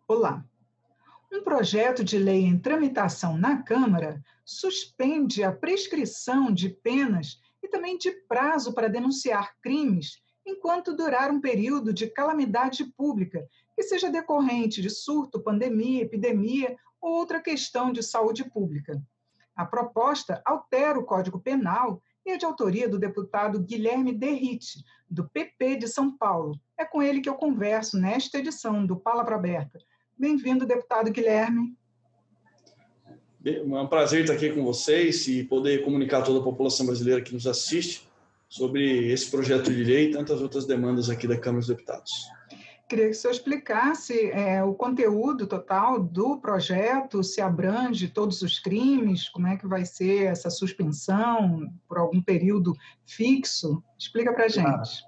Olá. Um projeto de lei em tramitação na Câmara suspende a prescrição de penas e também de prazo para denunciar crimes enquanto durar um período de calamidade pública, que seja decorrente de surto, pandemia, epidemia ou outra questão de saúde pública. A proposta altera o Código Penal e é de autoria do deputado Guilherme Derrite, do PP de São Paulo. É com ele que eu converso nesta edição do Palavra Aberta. Bem-vindo, deputado Guilherme. É um prazer estar aqui com vocês e poder comunicar a toda a população brasileira que nos assiste sobre esse projeto de lei e tantas outras demandas aqui da Câmara dos Deputados. Queria que o senhor explicasse o conteúdo total do projeto, se abrange todos os crimes, como é que vai ser essa suspensão por algum período fixo. Explica para a gente.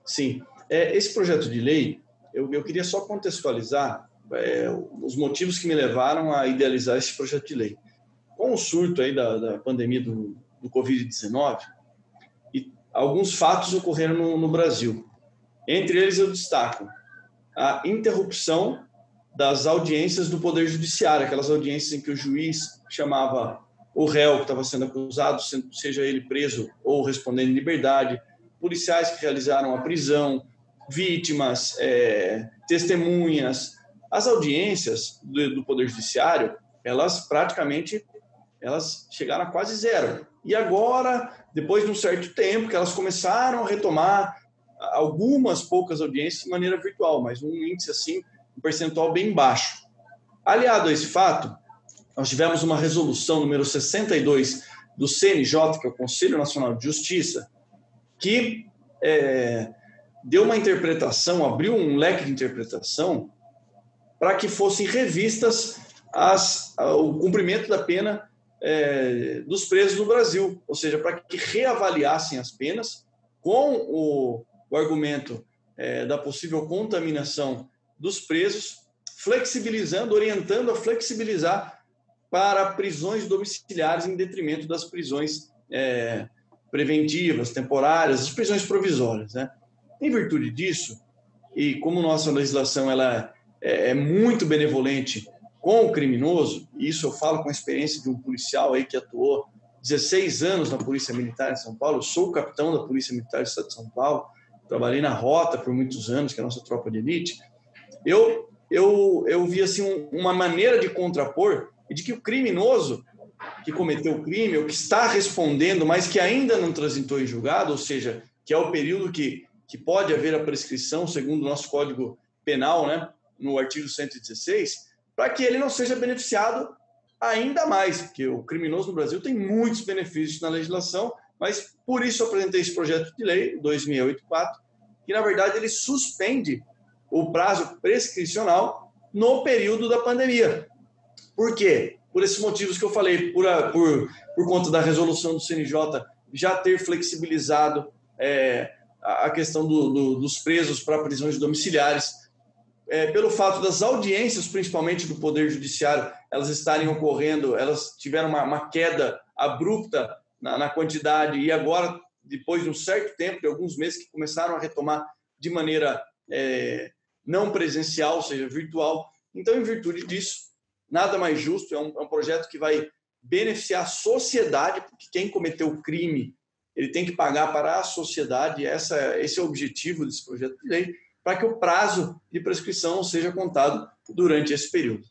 Sim. Esse projeto de lei, eu queria só contextualizar os motivos que me levaram a idealizar esse projeto de lei. Com o surto aí da pandemia do Covid-19, e alguns fatos ocorreram no Brasil. Entre eles eu destaco a interrupção das audiências do Poder Judiciário, aquelas audiências em que o juiz chamava o réu que estava sendo acusado, seja ele preso ou respondendo em liberdade, policiais que realizaram a prisão, vítimas, testemunhas. As audiências do Poder Judiciário, elas chegaram a quase zero. E agora, depois de um certo tempo, que elas começaram a retomar algumas poucas audiências de maneira virtual, mas um índice assim, um percentual bem baixo. Aliado a esse fato, nós tivemos uma resolução número 62 do CNJ, que é o Conselho Nacional de Justiça, que deu uma interpretação, abriu um leque de interpretação para que fossem revistas o cumprimento da pena dos presos no Brasil, ou seja, para que reavaliassem as penas com o argumento da possível contaminação dos presos, flexibilizando, orientando a flexibilizar para prisões domiciliares em detrimento das prisões preventivas, temporárias, as prisões provisórias, né? Em virtude disso, e como nossa legislação ela é muito benevolente com o criminoso, e isso eu falo com a experiência de um policial aí que atuou 16 anos na Polícia Militar de São Paulo, eu sou o capitão da Polícia Militar do Estado de São Paulo, trabalhei na Rota por muitos anos, que é a nossa tropa de elite. Eu vi assim, uma maneira de contrapor e de que o criminoso que cometeu o crime, ou que está respondendo, mas que ainda não transitou em julgado, ou seja, que é o período que pode haver a prescrição, segundo o nosso Código Penal, né, no artigo 116, para que ele não seja beneficiado ainda mais, porque o criminoso no Brasil tem muitos benefícios na legislação, mas por isso eu apresentei esse projeto de lei, 2684, que na verdade ele suspende o prazo prescricional no período da pandemia. Por quê? Por esses motivos que eu falei, por conta da resolução do CNJ já ter flexibilizado a questão dos presos para prisões domiciliares, pelo fato das audiências, principalmente do Poder Judiciário, elas estarem ocorrendo, elas tiveram uma queda abrupta na quantidade e agora, depois de um certo tempo, de alguns meses, que começaram a retomar de maneira não presencial, ou seja, virtual. Então, em virtude disso, nada mais justo, é um projeto que vai beneficiar a sociedade, porque quem cometeu o crime, ele tem que pagar para a sociedade, esse é o objetivo desse projeto de lei, para que o prazo de prescrição seja contado durante esse período.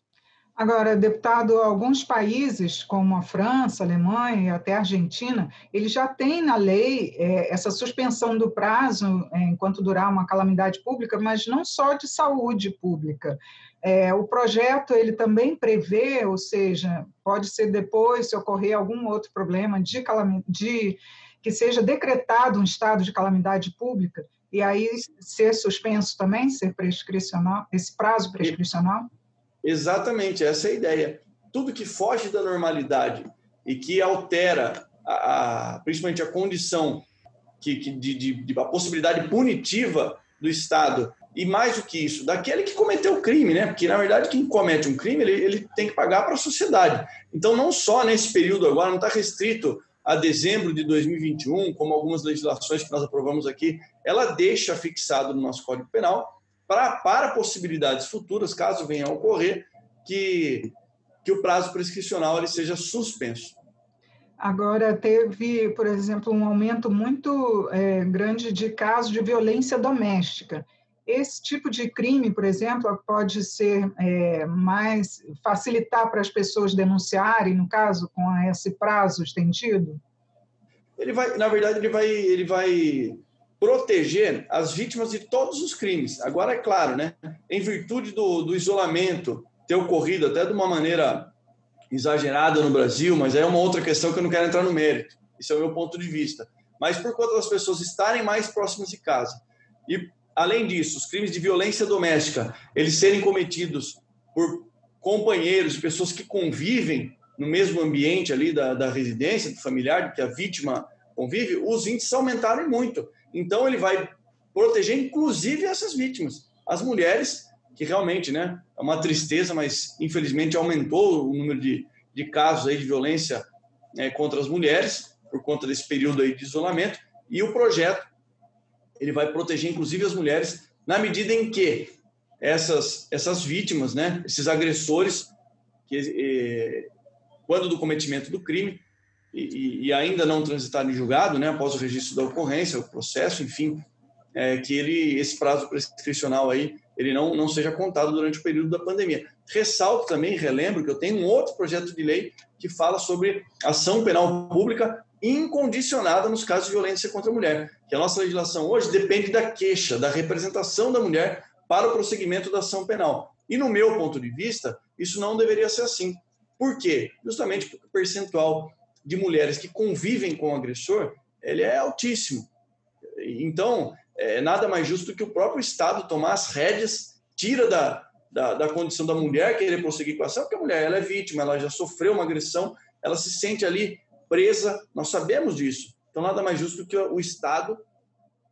Agora, deputado, alguns países, como a França, a Alemanha e até a Argentina, eles já têm na lei essa suspensão do prazo enquanto durar uma calamidade pública, mas não só de saúde pública. O projeto ele também prevê, ou seja, pode ser depois, se ocorrer algum outro problema que seja decretado um estado de calamidade pública, e aí ser suspenso também, ser prescricional, esse prazo prescricional? Exatamente, essa é a ideia. Tudo que foge da normalidade e que altera, principalmente a condição a possibilidade punitiva do Estado, e mais do que isso, daquele que cometeu o crime, né? Porque, na verdade, quem comete um crime, ele tem que pagar para a sociedade. Então, não só nesse período agora, não está restrito a dezembro de 2021, como algumas legislações que nós aprovamos aqui, ela deixa fixado no nosso Código Penal para possibilidades futuras, caso venha a ocorrer, que o prazo prescricional ele seja suspenso. Agora, teve, por exemplo, um aumento muito grande de casos de violência doméstica. Esse tipo de crime, por exemplo, pode ser mais facilitar para as pessoas denunciarem, no caso, com esse prazo estendido? Na verdade, ele vai proteger as vítimas de todos os crimes. Agora, é claro, né? Em virtude do isolamento ter ocorrido até de uma maneira exagerada no Brasil, mas é uma outra questão que eu não quero entrar no mérito. Esse é o meu ponto de vista. Mas por conta das pessoas estarem mais próximas de casa. E, além disso, os crimes de violência doméstica, eles serem cometidos por companheiros, pessoas que convivem no mesmo ambiente ali da residência, do familiar, que a vítima convive, os índices aumentaram muito. Então, ele vai proteger, inclusive, essas vítimas. As mulheres, que realmente, né, é uma tristeza, mas, infelizmente, aumentou o número de casos aí de violência contra as mulheres, por conta desse período aí de isolamento. E o projeto, ele vai proteger, inclusive, as mulheres, na medida em que essas vítimas, né, esses agressores, quando do cometimento do crime, e ainda não transitado em julgado, né, após o registro da ocorrência, o processo, enfim, que esse prazo prescricional aí, ele não seja contado durante o período da pandemia. Ressalto também, relembro que eu tenho um outro projeto de lei que fala sobre ação penal pública incondicionada nos casos de violência contra a mulher, que a nossa legislação hoje depende da queixa, da representação da mulher para o prosseguimento da ação penal. E no meu ponto de vista, isso não deveria ser assim. Por quê? Justamente porque o percentual de mulheres que convivem com o agressor, ele é altíssimo. Então, nada mais justo que o próprio Estado tomar as rédeas, tira da condição da mulher querer prosseguir com a ação, porque a mulher ela é vítima, ela já sofreu uma agressão, ela se sente ali presa, nós sabemos disso. Então, nada mais justo que o Estado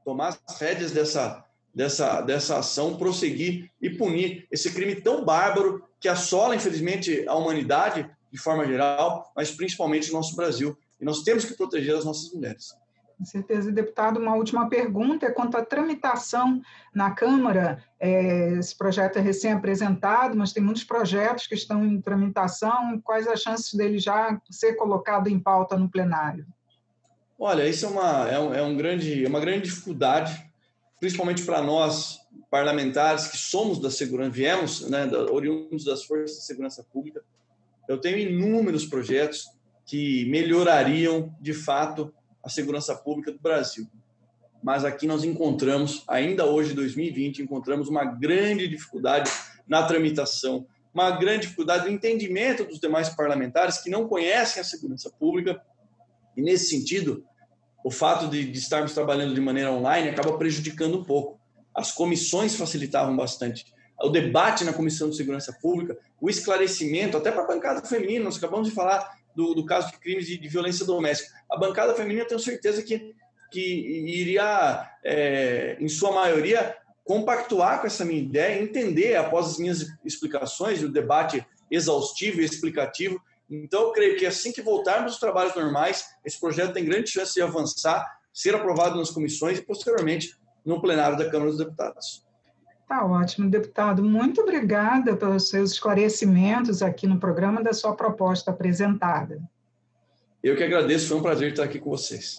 tomar as rédeas dessa ação, prosseguir e punir esse crime tão bárbaro que assola, infelizmente, a humanidade de forma geral, mas principalmente o nosso Brasil. E nós temos que proteger as nossas mulheres. Com certeza, deputado. Uma última pergunta é quanto à tramitação na Câmara. Esse projeto é recém-apresentado, mas tem muitos projetos que estão em tramitação. Quais as chances dele já ser colocado em pauta no plenário? Olha, isso é uma grande dificuldade, principalmente para nós, parlamentares, que somos da segurança, viemos, né, oriundos das forças de segurança pública. Eu tenho inúmeros projetos que melhorariam, de fato, a segurança pública do Brasil. Mas aqui nós encontramos, ainda hoje, 2020, encontramos uma grande dificuldade na tramitação, uma grande dificuldade no entendimento dos demais parlamentares que não conhecem a segurança pública. E, nesse sentido, o fato de estarmos trabalhando de maneira online acaba prejudicando um pouco. As comissões facilitavam bastante. O debate na Comissão de Segurança Pública, o esclarecimento, até para a bancada feminina, nós acabamos de falar do caso de crimes de violência doméstica. A bancada feminina, eu tenho certeza que iria, em sua maioria, compactuar com essa minha ideia, entender, após as minhas explicações, o debate exaustivo e explicativo. Então, eu creio que assim que voltarmos aos trabalhos normais, esse projeto tem grande chance de avançar, ser aprovado nas comissões e, posteriormente, no plenário da Câmara dos Deputados. Tá ótimo, deputado. Muito obrigada pelos seus esclarecimentos aqui no programa da sua proposta apresentada. Eu que agradeço, foi um prazer estar aqui com vocês.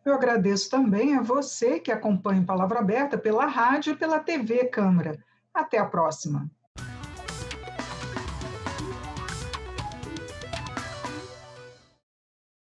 Eu agradeço também a você que acompanha Palavra Aberta pela rádio e pela TV Câmara. Até a próxima.